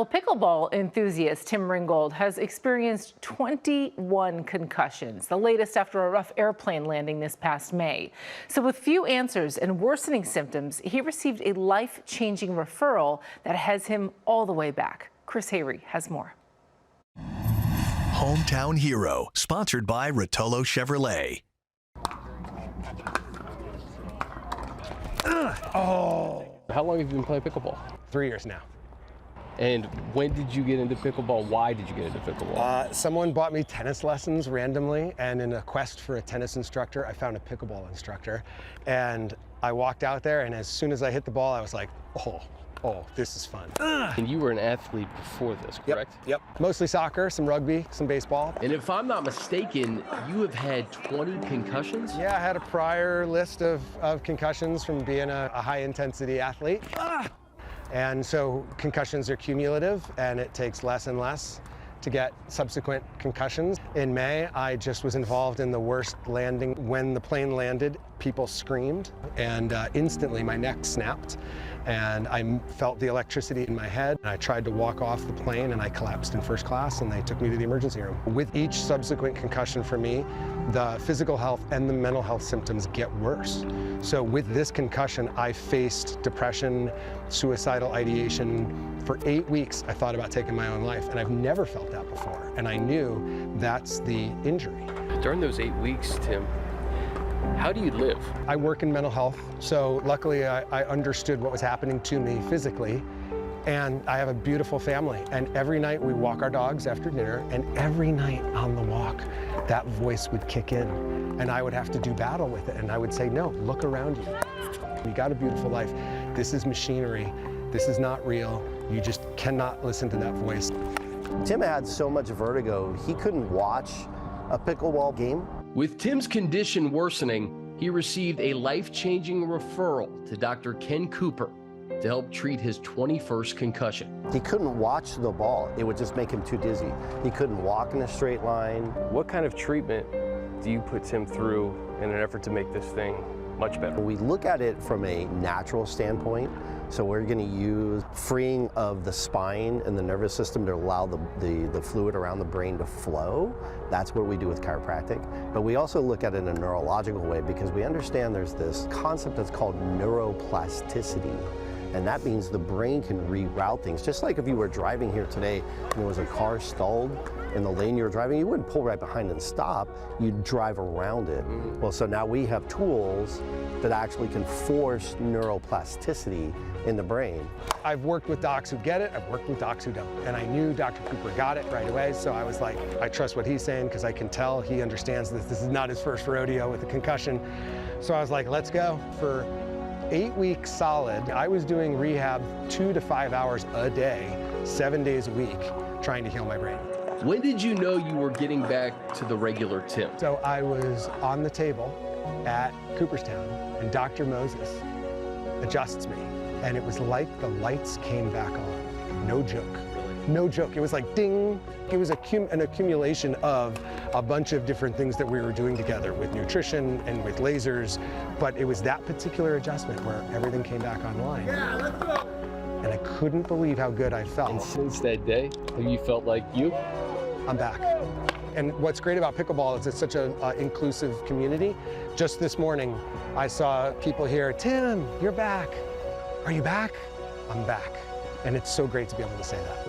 Well, pickleball enthusiast Tim Ringgold has experienced 21 concussions, the latest after a rough airplane landing this past May. So with few answers and worsening symptoms, he received a life-changing referral that has him all the way back. Chris Hayrie has more. Hometown Hero, sponsored by Rotolo Chevrolet. How long have you been playing pickleball? 3 years now. And when did you get into pickleball? Why did you get into pickleball? Someone bought me tennis lessons randomly, and in a quest for a tennis instructor, I found a pickleball instructor. And I walked out there, and as soon as I hit the ball, I was like, oh, this is fun. And you were an athlete before this, correct? Yep. Mostly soccer, some rugby, some baseball. And if I'm not mistaken, you have had 20 concussions? Yeah, I had a prior list of concussions from being a high-intensity athlete. And so concussions are cumulative, and it takes less and less to get subsequent concussions. In May, I just was involved in the worst landing. When the plane landed, people screamed, and instantly my neck snapped, and I felt the electricity in my head. I tried to walk off the plane, and I collapsed in first class, and they took me to the emergency room. With each subsequent concussion for me, the physical health and the mental health symptoms get worse. So with this concussion, I faced depression, suicidal ideation. For 8 weeks, I thought about taking my own life, and I've never felt that before. And I knew that's the injury. During those 8 weeks, Tim, how do you live? I work in mental health, so luckily I understood what was happening to me physically. And I have a beautiful family, and every night we walk our dogs after dinner, and every night on the walk, that voice would kick in, and I would have to do battle with it, and I would say, no, look around you. You got a beautiful life. This is machinery. This is not real. You just cannot listen to that voice. Tim had so much vertigo, he couldn't watch a pickleball game. With Tim's condition worsening, he received a life-changing referral to Dr. Ken Cooper to help treat his 21st concussion. He couldn't watch the ball. It would just make him too dizzy. He couldn't walk in a straight line. What kind of treatment do you put Tim through in an effort to make this thing much better? We look at it from a natural standpoint. So we're going to use freeing of the spine and the nervous system to allow the fluid around the brain to flow. That's what we do with chiropractic. But we also look at it in a neurological way because we understand there's this concept that's called neuroplasticity. And that means the brain can reroute things. Just like if you were driving here today and there was a car stalled in the lane you were driving, you wouldn't pull right behind and stop, you'd drive around it. Well, so now we have tools that actually can force neuroplasticity in the brain. I've worked with docs who get it, I've worked with docs who don't. And I knew Dr. Cooper got it right away, so I was like, I trust what he's saying because I can tell he understands this is not his first rodeo with a concussion. So I was like, let's go. For 8 weeks solid, I was doing rehab 2 to 5 hours a day, 7 days a week, trying to heal my brain. When did you know you were getting back to the regular Tim? So I was on the table at Cooperstown, and Dr. Moses adjusts me, and it was like the lights came back on. No joke. No joke. It was like ding. It was an accumulation of a bunch of different things that we were doing together with nutrition and with lasers, but it was that particular adjustment where everything came back online. Yeah, let's go. And I couldn't believe how good I felt. And since that day, have you felt like you? I'm back. And what's great about pickleball is it's such an inclusive community. Just this morning, I saw people here, Tim, you're back. Are you back? I'm back. And it's so great to be able to say that.